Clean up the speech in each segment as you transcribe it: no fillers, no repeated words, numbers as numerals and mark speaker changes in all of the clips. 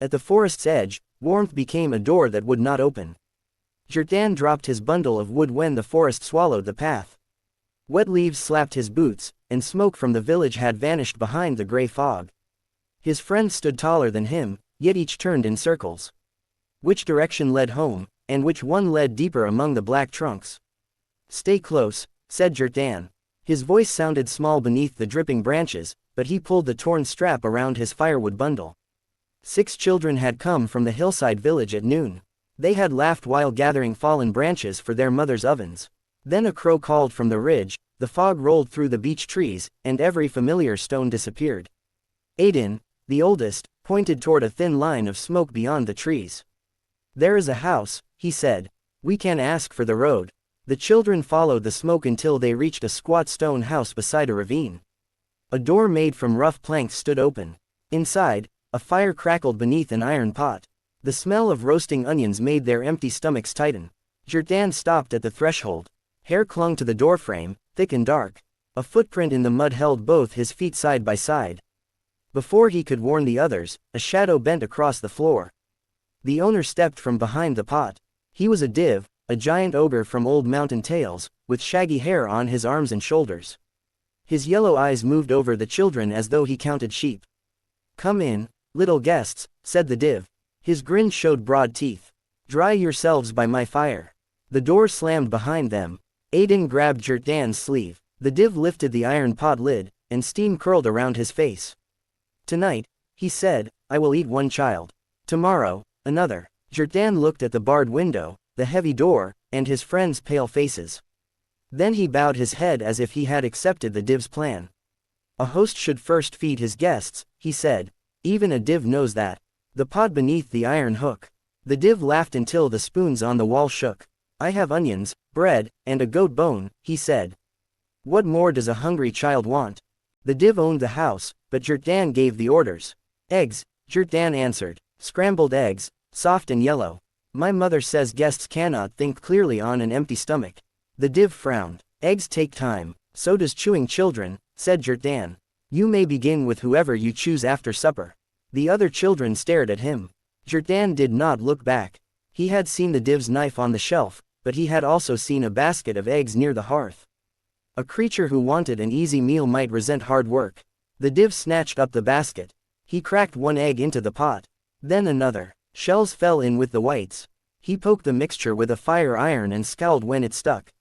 Speaker 1: At the forest's edge, warmth became a door that would not open. Jirtdan dropped his bundle of wood when the forest swallowed the path. Wet leaves slapped his boots, and smoke from the village had vanished behind the gray fog. His friends stood taller than him, yet each turned in circles. Which direction led home, and which one led deeper among the black trunks? "Stay close," said Jirtdan. His voice sounded small beneath the dripping branches, but he pulled the torn strap around his firewood bundle. 6 children had come from the hillside village at noon. They had laughed while gathering fallen branches for their mother's ovens. Then a crow called from the ridge, the fog rolled through the beech trees, and every familiar stone disappeared. Aiden, the oldest, pointed toward a thin line of smoke beyond the trees. "There is a house," he said. "We can ask for the road." The children followed the smoke until they reached a squat stone house beside a ravine. A door made from rough planks stood open. Inside, a fire crackled beneath an iron pot. The smell of roasting onions made their empty stomachs tighten. Jirtdan stopped at the threshold. Hair clung to the doorframe, thick and dark. A footprint in the mud held both his feet side by side. Before he could warn the others, a shadow bent across the floor. The owner stepped from behind the pot. He was a div, a giant ogre from old mountain tales, with shaggy hair on his arms and shoulders. His yellow eyes moved over the children as though he counted sheep. "Come in, little guests," said the div. His grin showed broad teeth. "Dry yourselves by my fire." The door slammed behind them. Aiden grabbed Jirtdan's sleeve. The div lifted the iron pot lid, and steam curled around his face. "Tonight," he said, "I will eat one child. Tomorrow, another." Jirtdan looked at the barred window, the heavy door, and his friends' pale faces. Then he bowed his head as if he had accepted the div's plan. "A host should first feed his guests," he said. "Even a div knows that." The pot beneath the iron hook. The div laughed until the spoons on the wall shook. "I have onions, bread, and a goat bone," he said. "What more does a hungry child want?" The div owned the house, but Jirtdan gave the orders. "Eggs," Jirtdan answered. "Scrambled eggs, soft and yellow. My mother says guests cannot think clearly on an empty stomach." The div frowned. "Eggs take time, so does chewing children," said Jirtdan. "You may begin with whoever you choose after supper." The other children stared at him. Jirtdan did not look back. He had seen the div's knife on the shelf, but he had also seen a basket of eggs near the hearth. A creature who wanted an easy meal might resent hard work. The div snatched up the basket. He cracked one egg into the pot. Then another. Shells fell in with the whites. He poked the mixture with a fire iron and scowled when it stuck.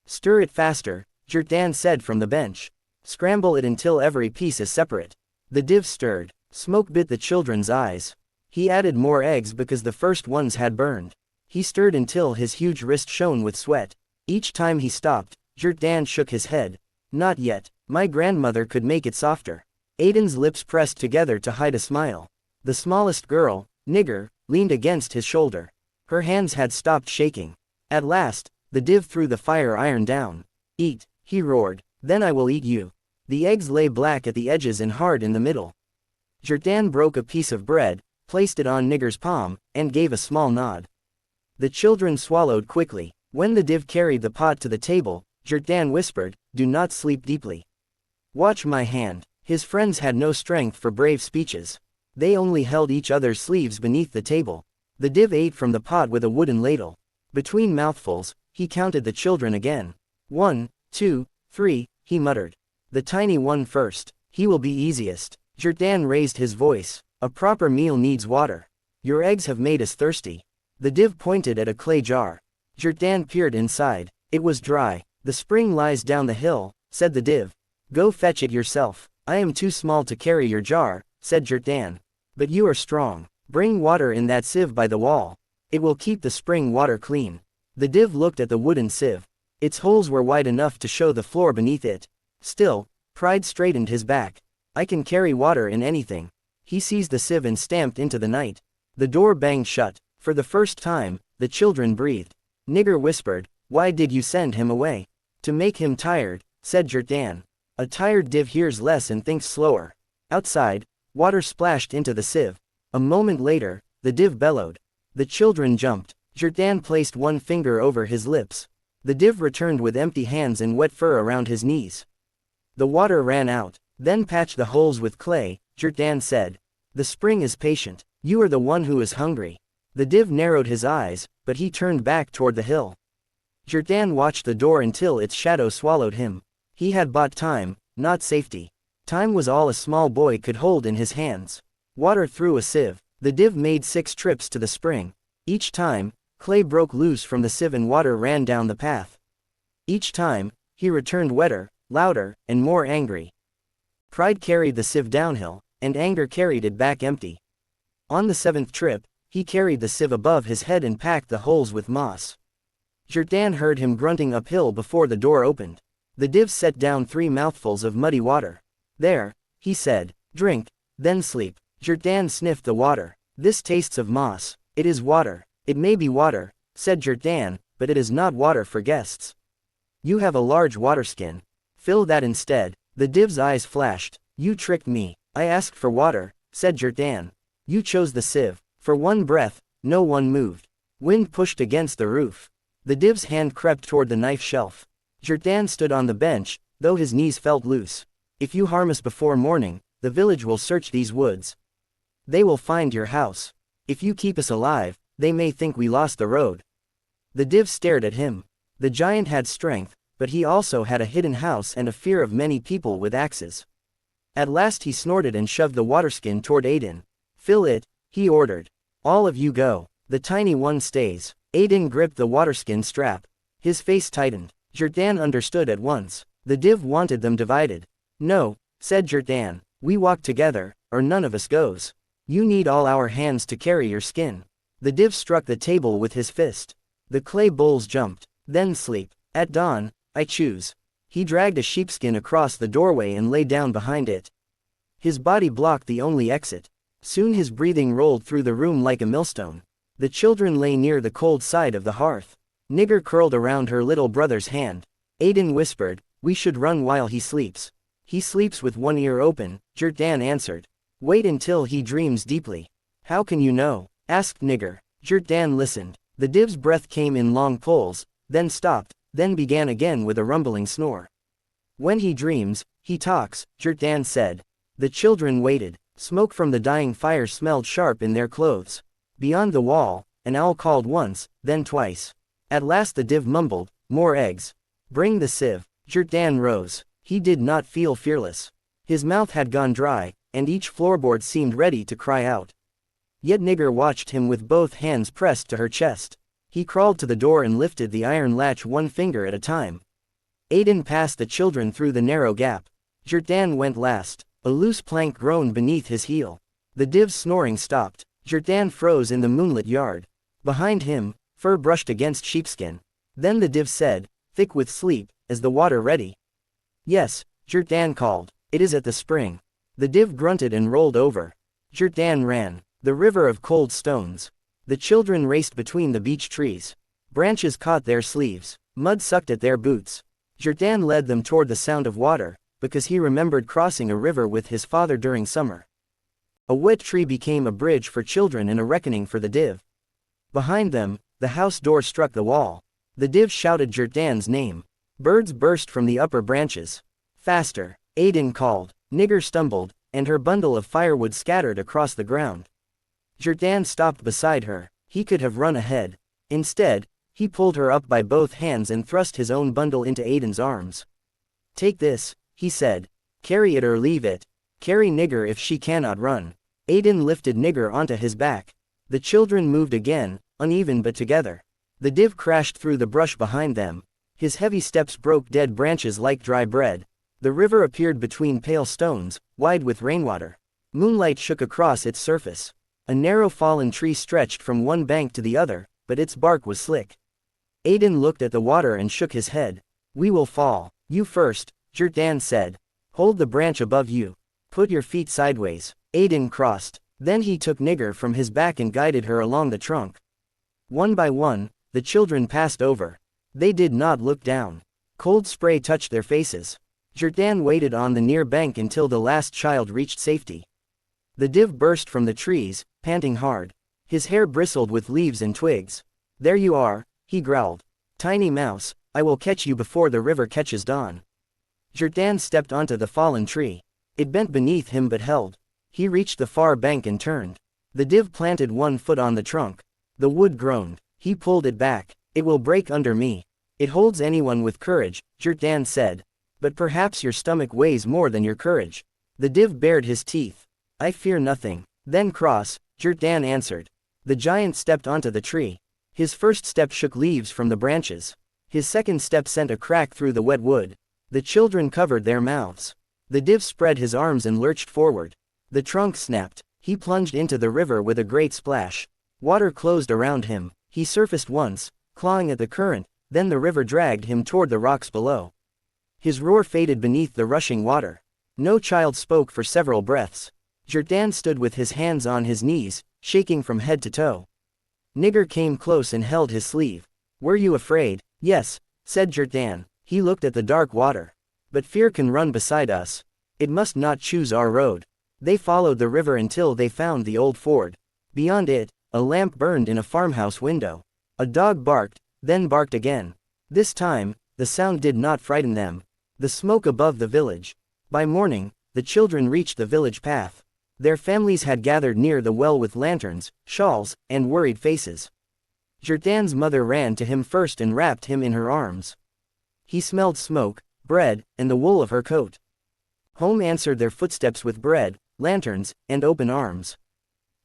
Speaker 1: "Stir it faster," Jirtdan said from the bench. "Scramble it until every piece is separate." The div stirred. Smoke bit the children's eyes. He added more eggs because the first ones had burned. He stirred until his huge wrist shone with sweat. Each time he stopped, Jirtdan shook his head. "Not yet. My grandmother could make it softer." Aiden's lips pressed together to hide a smile. The smallest girl, Nigger, leaned against his shoulder. Her hands had stopped shaking. At last, the div threw the fire iron down. "Eat," he roared. "Then I will eat you." The eggs lay black at the edges and hard in the middle. Jirtdan broke a piece of bread, placed it on Nigger's palm, and gave a small nod. The children swallowed quickly. When the div carried the pot to the table, Jirtdan whispered, "Do not sleep deeply. Watch my hand." His friends had no strength for brave speeches. They only held each other's sleeves beneath the table. The div ate from the pot with a wooden ladle. Between mouthfuls, he counted the children again. 1, 2, 3, he muttered. "The tiny one first. He will be easiest." Jirtdan raised his voice. "A proper meal needs water. Your eggs have made us thirsty." The div pointed at a clay jar. Jirtdan peered inside. It was dry. "The spring lies down the hill," said the div. "Go fetch it yourself." "I am too small to carry your jar," said Jirtdan. "But you are strong. Bring water in that sieve by the wall. It will keep the spring water clean." The div looked at the wooden sieve. Its holes were wide enough to show the floor beneath it. Still, pride straightened his back. "I can carry water in anything." He seized the sieve and stamped into the night. The door banged shut. For the first time, the children breathed. Nigger whispered, "Why did you send him away?" "To make him tired," said Jirtdan. "A tired div hears less and thinks slower." Outside, water splashed into the sieve. A moment later, the div bellowed. The children jumped. Jirtdan placed one finger over his lips. The div returned with empty hands and wet fur around his knees. The water ran out. "Then patch the holes with clay," Jirtdan said. "The spring is patient. You are the one who is hungry. The div narrowed his eyes, but he turned back toward the hill. Jirtdan watched the door until its shadow swallowed him. He had bought time, not safety. Time was all a small boy could hold in his hands. Water through a sieve. The div made 6 trips to the spring. Each time, clay broke loose from the sieve and water ran down the path. Each time, he returned wetter, louder, and more angry. Pride carried the sieve downhill, and anger carried it back empty. On the 7th trip, he carried the sieve above his head and packed the holes with moss. Jirtdan heard him grunting uphill before the door opened. The div set down 3 mouthfuls of muddy water. There, he said, drink, then sleep. Jirtdan sniffed the water. This tastes of moss. It is water. It may be water, said Jirtdan, but it is not water for guests. You have a large waterskin. Fill that instead. The div's eyes flashed. You tricked me. I asked for water, said Jirtdan. You chose the sieve. For one breath, no one moved. Wind pushed against the roof. The div's hand crept toward the knife shelf. Jirtdan stood on the bench, though his knees felt loose. If you harm us before morning, the village will search these woods. They will find your house. If you keep us alive, they may think we lost the road. The div stared at him. The giant had strength, but he also had a hidden house and a fear of many people with axes. At last he snorted and shoved the waterskin toward Aiden. Fill it, he ordered. All of you go. The tiny one stays. Aiden gripped the waterskin strap. His face tightened. Jirtdan understood at once. The div wanted them divided. No, said Jirtdan. We walk together, or none of us goes. You need all our hands to carry your skin. The div struck the table with his fist. The clay bowls jumped. Then sleep. At dawn, I choose. He dragged a sheepskin across the doorway and lay down behind it. His body blocked the only exit. Soon his breathing rolled through the room like a millstone. The children lay near the cold side of the hearth. Nigger curled around her little brother's hand. Aiden whispered, we should run while he sleeps. He sleeps with one ear open, Jirtdan answered. Wait until he dreams deeply. How can you know? Asked Nigger. Jirtdan listened. The div's breath came in long pulls, then stopped, then began again with a rumbling snore. When he dreams, he talks, Jirtdan said. The children waited. Smoke from the dying fire smelled sharp in their clothes. Beyond the wall, an owl called once, then twice. At last the div mumbled, more eggs. Bring the sieve. Jirtdan rose. He did not feel fearless. His mouth had gone dry, and each floorboard seemed ready to cry out. Yet Nigger watched him with both hands pressed to her chest. He crawled to the door and lifted the iron latch one finger at a time. Aiden passed the children through the narrow gap. Jirtdan went last. A loose plank groaned beneath his heel. The div's snoring stopped. Jirtdan froze in the moonlit yard. Behind him, fur brushed against sheepskin. Then the div said, thick with sleep, is the water ready? Yes, Jirtdan called. It is at the spring. The div grunted and rolled over. Jirtdan ran. The river of cold stones. The children raced between the beech trees. Branches caught their sleeves. Mud sucked at their boots. Jirtdan led them toward the sound of water, because he remembered crossing a river with his father during summer. A wet tree became a bridge for children and a reckoning for the div. Behind them, the house door struck the wall. The div shouted Jirtdan's name. Birds burst from the upper branches. Faster, Aiden called. Nigger stumbled, and her bundle of firewood scattered across the ground. Jirtdan stopped beside her. He could have run ahead. Instead, he pulled her up by both hands and thrust his own bundle into Aiden's arms. Take this, he said. Carry it or leave it. Carry Nigger if she cannot run. Aiden lifted Nigger onto his back. The children moved again, uneven but together. The div crashed through the brush behind them. His heavy steps broke dead branches like dry bread. The river appeared between pale stones, wide with rainwater. Moonlight shook across its surface. A narrow fallen tree stretched from one bank to the other, but its bark was slick. Aiden looked at the water and shook his head. We will fall. You first, Jirtdan said. Hold the branch above you. Put your feet sideways. Aiden crossed. Then he took Nigger from his back and guided her along the trunk. One by one, the children passed over. They did not look down. Cold spray touched their faces. Jirtdan waited on the near bank until the last child reached safety. The div burst from the trees, panting hard. His hair bristled with leaves and twigs. There you are, he growled. Tiny mouse, I will catch you before the river catches dawn. Jirtdan stepped onto the fallen tree. It bent beneath him but held. He reached the far bank and turned. The div planted one foot on the trunk. The wood groaned. He pulled it back. It will break under me. It holds anyone with courage, Jirtdan said. But perhaps your stomach weighs more than your courage. The div bared his teeth. I fear nothing. Then cross, Jirtdan answered. The giant stepped onto the tree. His first step shook leaves from the branches. His second step sent a crack through the wet wood. The children covered their mouths. The div spread his arms and lurched forward. The trunk snapped. He plunged into the river with a great splash. Water closed around him. He surfaced once, clawing at the current, then the river dragged him toward the rocks below. His roar faded beneath the rushing water. No child spoke for several breaths. Jirtdan stood with his hands on his knees, shaking from head to toe. Nigger came close and held his sleeve. Were you afraid? Yes, said Jirtdan. He looked at the dark water. But fear can run beside us. It must not choose our road. They followed the river until they found the old ford. Beyond it, a lamp burned in a farmhouse window. A dog barked, then barked again. This time, the sound did not frighten them. The smoke above the village. By morning, the children reached the village path. Their families had gathered near the well with lanterns, shawls, and worried faces. Jirtdan's mother ran to him first and wrapped him in her arms. He smelled smoke, bread, and the wool of her coat. Home answered their footsteps with bread, lanterns, and open arms.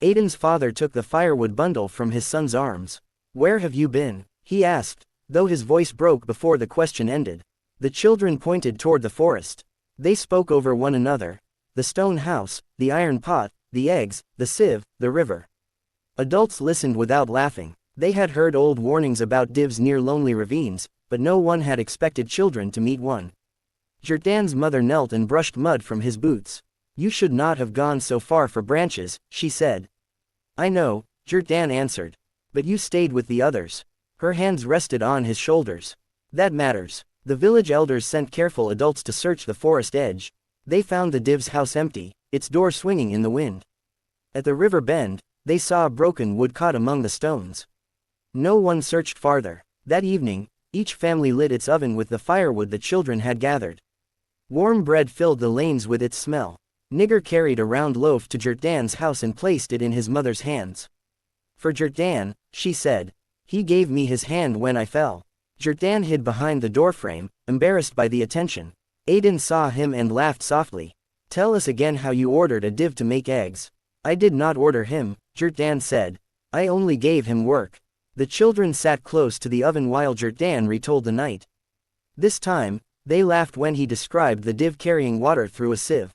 Speaker 1: Aiden's father took the firewood bundle from his son's arms. Where have you been? He asked, though his voice broke before the question ended. The children pointed toward the forest. They spoke over one another. The stone house, the iron pot, the eggs, the sieve, the river. Adults listened without laughing. They had heard old warnings about divs near lonely ravines, but no one had expected children to meet one. Jirtdan's mother knelt and brushed mud from his boots. You should not have gone so far for branches, she said. I know, Jirtdan answered. But you stayed with the others. Her hands rested on his shoulders. That matters. The village elders sent careful adults to search the forest edge. They found the div's house empty, its door swinging in the wind. At the river bend, they saw a broken wood cot among the stones. No one searched farther. That evening, each family lit its oven with the firewood the children had gathered. Warm bread filled the lanes with its smell. Nigger carried a round loaf to Jirtdan's house and placed it in his mother's hands. For Jirtdan, she said. He gave me his hand when I fell. Jirtdan hid behind the doorframe, embarrassed by the attention. Aiden saw him and laughed softly. Tell us again how you ordered a div to make eggs. I did not order him, Jirtdan said. I only gave him work. The children sat close to the oven while Jirtdan retold the night. This time, they laughed when he described the div carrying water through a sieve.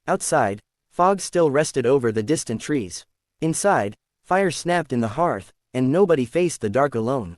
Speaker 1: Outside, fog still rested over the distant trees. Inside, fire snapped in the hearth, and nobody faced the dark alone.